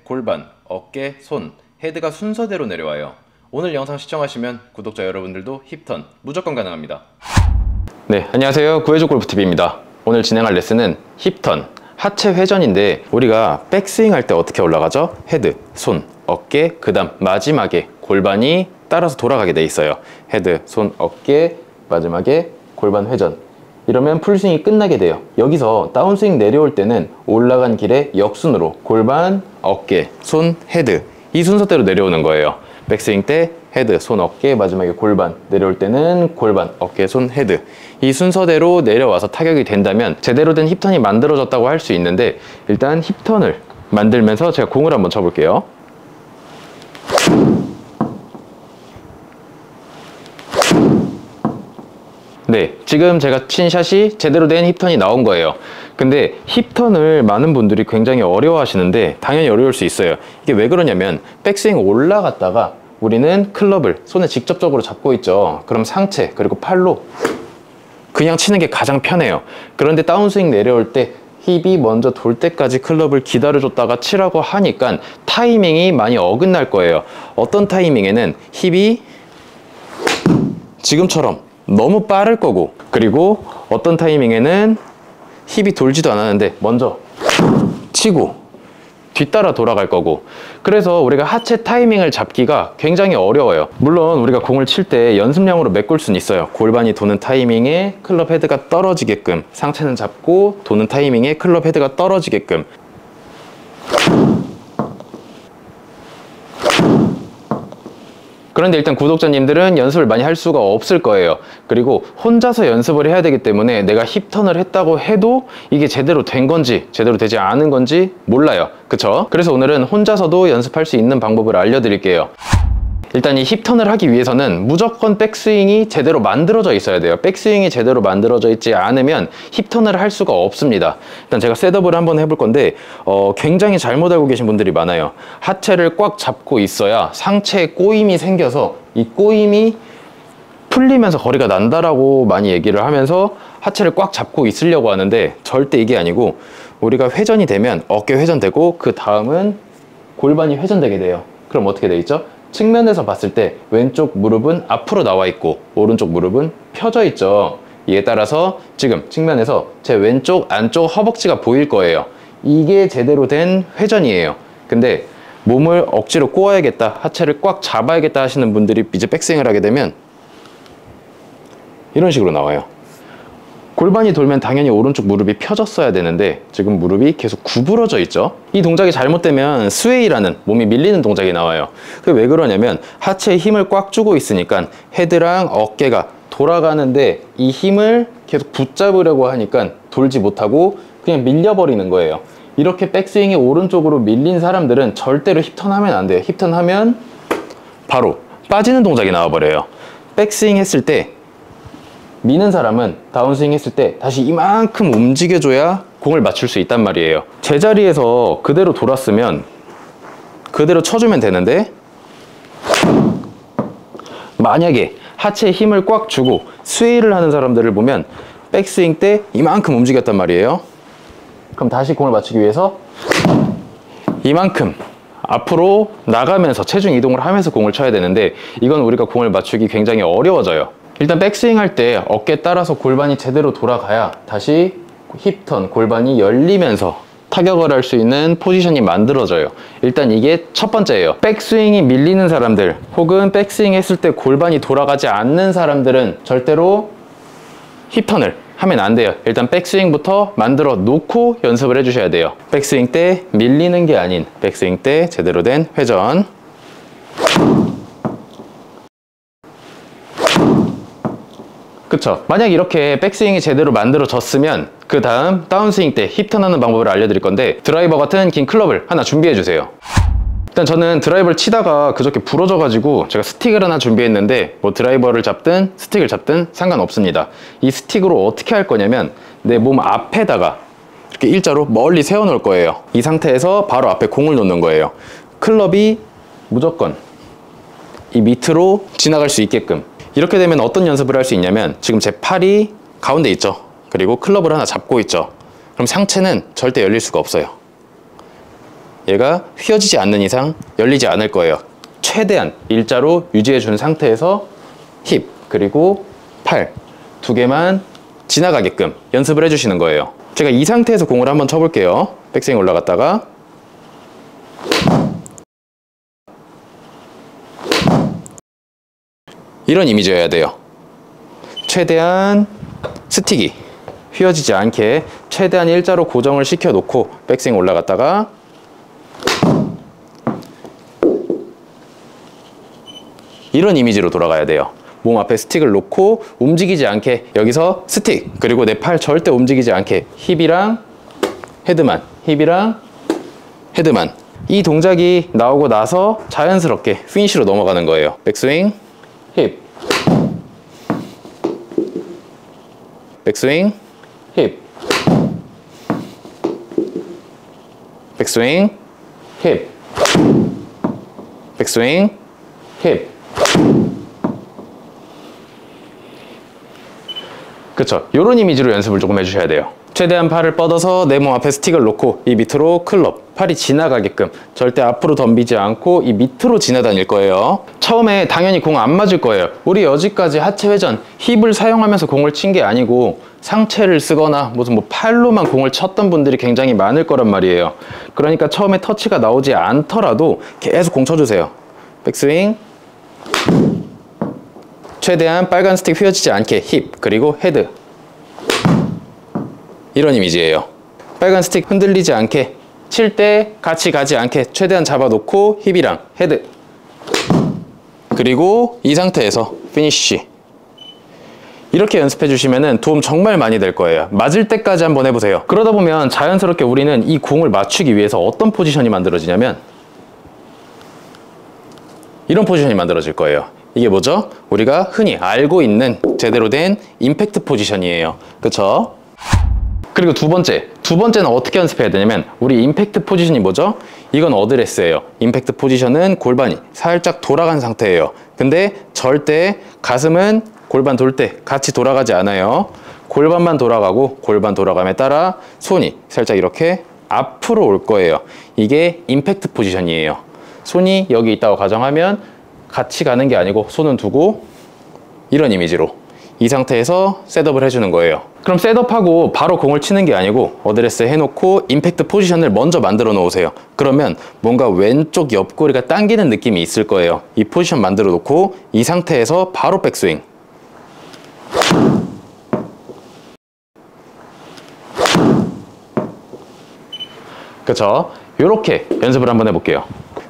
골반, 어깨, 손, 헤드가 순서대로 내려와요. 오늘 영상 시청하시면 구독자 여러분들도 힙턴 무조건 가능합니다. 네, 안녕하세요. 구해줘 골프TV입니다. 오늘 진행할 레슨은 힙턴, 하체 회전인데 우리가 백스윙 할 때 어떻게 올라가죠? 헤드, 손, 어깨, 그 다음 마지막에 골반이 따라서 돌아가게 돼 있어요. 헤드, 손, 어깨, 마지막에 골반 회전. 이러면 풀스윙이 끝나게 돼요. 여기서 다운스윙 내려올 때는 올라간 길에 역순으로 골반, 어깨, 손, 헤드 이 순서대로 내려오는 거예요. 백스윙 때 헤드, 손, 어깨, 마지막에 골반, 내려올 때는 골반, 어깨, 손, 헤드 이 순서대로 내려와서 타격이 된다면 제대로 된 힙턴이 만들어졌다고 할 수 있는데, 일단 힙턴을 만들면서 제가 공을 한번 쳐볼게요. 네, 지금 제가 친 샷이 제대로 된 힙턴이 나온 거예요. 근데 힙턴을 많은 분들이 굉장히 어려워 하시는데 당연히 어려울 수 있어요. 이게 왜 그러냐면 백스윙 올라갔다가 우리는 클럽을 손에 직접적으로 잡고 있죠. 그럼 상체 그리고 팔로 그냥 치는 게 가장 편해요. 그런데 다운스윙 내려올 때 힙이 먼저 돌 때까지 클럽을 기다려줬다가 치라고 하니까 타이밍이 많이 어긋날 거예요. 어떤 타이밍에는 힙이 지금처럼 너무 빠를 거고, 그리고 어떤 타이밍에는 힙이 돌지도 않았는데 먼저 치고 뒤따라 돌아갈 거고, 그래서 우리가 하체 타이밍을 잡기가 굉장히 어려워요. 물론 우리가 공을 칠 때 연습량으로 메꿀 수는 있어요. 골반이 도는 타이밍에 클럽 헤드가 떨어지게끔, 상체는 잡고 도는 타이밍에 클럽 헤드가 떨어지게끔. 그런데 일단 구독자님들은 연습을 많이 할 수가 없을 거예요. 그리고 혼자서 연습을 해야 되기 때문에 내가 힙턴을 했다고 해도 이게 제대로 된 건지 제대로 되지 않은 건지 몰라요. 그쵸? 그래서 오늘은 혼자서도 연습할 수 있는 방법을 알려드릴게요. 일단 이 힙턴을 하기 위해서는 무조건 백스윙이 제대로 만들어져 있어야 돼요. 백스윙이 제대로 만들어져 있지 않으면 힙턴을 할 수가 없습니다. 일단 제가 셋업을 한번 해볼 건데 굉장히 잘못 알고 계신 분들이 많아요. 하체를 꽉 잡고 있어야 상체에 꼬임이 생겨서 이 꼬임이 풀리면서 거리가 난다라고 많이 얘기를 하면서 하체를 꽉 잡고 있으려고 하는데, 절대 이게 아니고 우리가 회전이 되면 어깨 회전되고 그 다음은 골반이 회전되게 돼요. 그럼 어떻게 돼 있죠? 측면에서 봤을 때 왼쪽 무릎은 앞으로 나와 있고 오른쪽 무릎은 펴져 있죠. 이에 따라서 지금 측면에서 제 왼쪽 안쪽 허벅지가 보일 거예요. 이게 제대로 된 회전이에요. 근데 몸을 억지로 꼬아야겠다, 하체를 꽉 잡아야겠다 하시는 분들이 이제 백스윙을 하게 되면 이런 식으로 나와요. 골반이 돌면 당연히 오른쪽 무릎이 펴졌어야 되는데 지금 무릎이 계속 구부러져 있죠. 이 동작이 잘못되면 스웨이라는 몸이 밀리는 동작이 나와요. 그게 왜 그러냐면 하체에 힘을 꽉 주고 있으니까 헤드랑 어깨가 돌아가는데 이 힘을 계속 붙잡으려고 하니까 돌지 못하고 그냥 밀려버리는 거예요. 이렇게 백스윙이 오른쪽으로 밀린 사람들은 절대로 힙턴하면 안 돼요. 힙턴하면 바로 빠지는 동작이 나와버려요. 백스윙 했을 때 미는 사람은 다운스윙 했을 때 다시 이만큼 움직여줘야 공을 맞출 수 있단 말이에요. 제자리에서 그대로 돌았으면 그대로 쳐주면 되는데, 만약에 하체에 힘을 꽉 주고 스웨이를 하는 사람들을 보면 백스윙 때 이만큼 움직였단 말이에요. 그럼 다시 공을 맞추기 위해서 이만큼 앞으로 나가면서 체중 이동을 하면서 공을 쳐야 되는데, 이건 우리가 공을 맞추기 굉장히 어려워져요. 일단 백스윙 할 때 어깨 따라서 골반이 제대로 돌아가야 다시 힙턴, 골반이 열리면서 타격을 할 수 있는 포지션이 만들어져요. 일단 이게 첫 번째예요. 백스윙이 밀리는 사람들 혹은 백스윙 했을 때 골반이 돌아가지 않는 사람들은 절대로 힙턴을 하면 안 돼요. 일단 백스윙부터 만들어 놓고 연습을 해주셔야 돼요. 백스윙 때 밀리는 게 아닌 백스윙 때 제대로 된 회전. 그쵸? 만약 이렇게 백스윙이 제대로 만들어졌으면 그 다음 다운스윙 때 힙턴하는 방법을 알려드릴 건데, 드라이버 같은 긴 클럽을 하나 준비해주세요. 일단 저는 드라이버를 치다가 그저께 부러져가지고 제가 스틱을 하나 준비했는데, 뭐 드라이버를 잡든 스틱을 잡든 상관없습니다. 이 스틱으로 어떻게 할 거냐면 내 몸 앞에다가 이렇게 일자로 멀리 세워 놓을 거예요. 이 상태에서 바로 앞에 공을 놓는 거예요. 클럽이 무조건 이 밑으로 지나갈 수 있게끔. 이렇게 되면 어떤 연습을 할 수 있냐면, 지금 제 팔이 가운데 있죠. 그리고 클럽을 하나 잡고 있죠. 그럼 상체는 절대 열릴 수가 없어요. 얘가 휘어지지 않는 이상 열리지 않을 거예요. 최대한 일자로 유지해 준 상태에서 힙 그리고 팔 두 개만 지나가게끔 연습을 해주시는 거예요. 제가 이 상태에서 공을 한번 쳐볼게요. 백스윙 올라갔다가 이런 이미지여야 돼요. 최대한 스틱이 휘어지지 않게 최대한 일자로 고정을 시켜놓고 백스윙 올라갔다가 이런 이미지로 돌아가야 돼요. 몸 앞에 스틱을 놓고 움직이지 않게 여기서 스틱 그리고 내 팔 절대 움직이지 않게 힙이랑 헤드만 힙이랑 헤드만 이 동작이 나오고 나서 자연스럽게 피니쉬로 넘어가는 거예요. 백스윙 힙 백스윙 힙 백스윙 힙 백스윙 힙 그쵸, 요런 이미지로 연습을 조금 해주셔야 돼요. 최대한 팔을 뻗어서 내 몸 앞에 스틱을 놓고 이 밑으로 클럽, 팔이 지나가게끔 절대 앞으로 덤비지 않고 이 밑으로 지나다닐 거예요. 처음에 당연히 공 안 맞을 거예요. 우리 여지까지 하체 회전, 힙을 사용하면서 공을 친 게 아니고 상체를 쓰거나 무슨 뭐 팔로만 공을 쳤던 분들이 굉장히 많을 거란 말이에요. 그러니까 처음에 터치가 나오지 않더라도 계속 공 쳐주세요. 백스윙 최대한 빨간 스틱 휘어지지 않게 힙 그리고 헤드 이런 이미지예요. 빨간 스틱 흔들리지 않게 칠 때 같이 가지 않게 최대한 잡아놓고 힙이랑 헤드 그리고 이 상태에서 피니쉬 이렇게 연습해 주시면 도움 정말 많이 될 거예요. 맞을 때까지 한번 해보세요. 그러다 보면 자연스럽게 우리는 이 공을 맞추기 위해서 어떤 포지션이 만들어지냐면 이런 포지션이 만들어질 거예요. 이게 뭐죠? 우리가 흔히 알고 있는 제대로 된 임팩트 포지션이에요. 그쵸? 그리고 두 번째는 어떻게 연습해야 되냐면 우리 임팩트 포지션이 뭐죠? 이건 어드레스예요. 임팩트 포지션은 골반이 살짝 돌아간 상태예요. 근데 절대 가슴은 골반 돌 때 같이 돌아가지 않아요. 골반만 돌아가고 골반 돌아감에 따라 손이 살짝 이렇게 앞으로 올 거예요. 이게 임팩트 포지션이에요. 손이 여기 있다고 가정하면 같이 가는 게 아니고 손은 두고 이런 이미지로 이 상태에서 셋업을 해주는 거예요. 그럼 셋업하고 바로 공을 치는 게 아니고 어드레스 해놓고 임팩트 포지션을 먼저 만들어 놓으세요. 그러면 뭔가 왼쪽 옆구리가 당기는 느낌이 있을 거예요. 이 포지션 만들어 놓고 이 상태에서 바로 백스윙 그쵸? 요렇게 연습을 한번 해볼게요.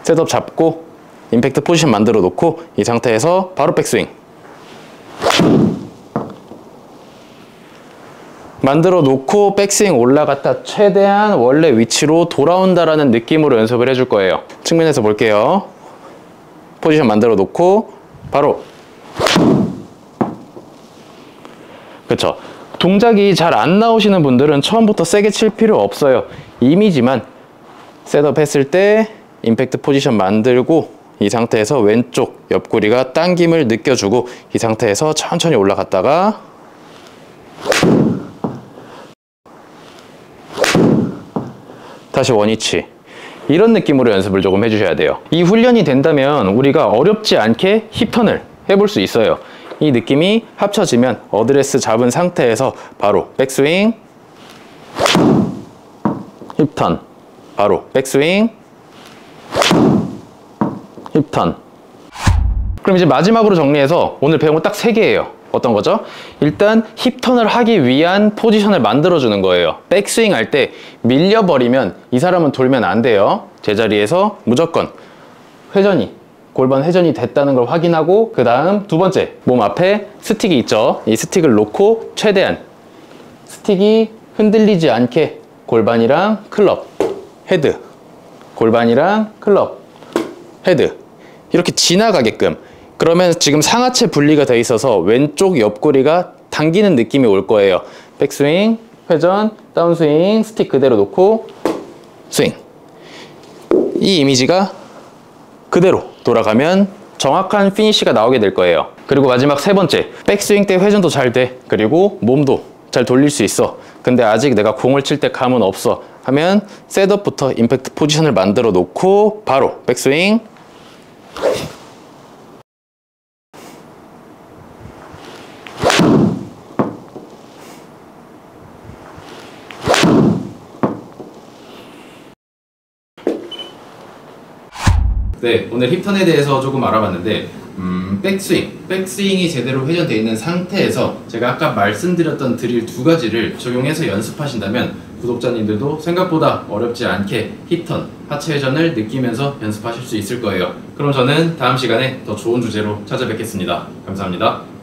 셋업 잡고 임팩트 포지션 만들어 놓고 이 상태에서 바로 백스윙 만들어 놓고 백스윙 올라갔다 최대한 원래 위치로 돌아온다라는 느낌으로 연습을 해줄 거예요. 측면에서 볼게요. 포지션 만들어 놓고 바로 그쵸? 동작이 잘 안 나오시는 분들은 처음부터 세게 칠 필요 없어요. 이미지만 셋업 했을 때 임팩트 포지션 만들고 이 상태에서 왼쪽 옆구리가 당김을 느껴주고 이 상태에서 천천히 올라갔다가 다시 원위치 이런 느낌으로 연습을 조금 해주셔야 돼요. 이 훈련이 된다면 우리가 어렵지 않게 힙턴을 해볼 수 있어요. 이 느낌이 합쳐지면 어드레스 잡은 상태에서 바로 백스윙 힙턴 바로 백스윙 힙턴. 그럼 이제 마지막으로 정리해서 오늘 배운 거 딱 3개예요. 어떤 거죠? 일단 힙턴을 하기 위한 포지션을 만들어주는 거예요. 백스윙 할 때 밀려버리면 이 사람은 돌면 안 돼요. 제자리에서 무조건 회전이 골반 회전이 됐다는 걸 확인하고 그 다음 두 번째 몸 앞에 스틱이 있죠. 이 스틱을 놓고 최대한 스틱이 흔들리지 않게 골반이랑 클럽 헤드 골반이랑 클럽 헤드 이렇게 지나가게끔 그러면 지금 상하체 분리가 돼 있어서 왼쪽 옆구리가 당기는 느낌이 올 거예요. 백스윙, 회전, 다운스윙, 스틱 그대로 놓고 스윙 이 이미지가 그대로 돌아가면 정확한 피니쉬가 나오게 될 거예요. 그리고 마지막 3번째 백스윙 때 회전도 잘 돼. 그리고 몸도 잘 돌릴 수 있어. 근데 아직 내가 공을 칠 때 감은 없어. 하면 셋업부터 임팩트 포지션을 만들어 놓고 바로 백스윙. 네, 오늘 힙턴에 대해서 조금 알아봤는데 백스윙이 제대로 회전되어 있는 상태에서 제가 아까 말씀드렸던 드릴 두 가지를 적용해서 연습하신다면 구독자님들도 생각보다 어렵지 않게 힙턴, 하체 회전을 느끼면서 연습하실 수 있을 거예요. 그럼 저는 다음 시간에 더 좋은 주제로 찾아뵙겠습니다. 감사합니다.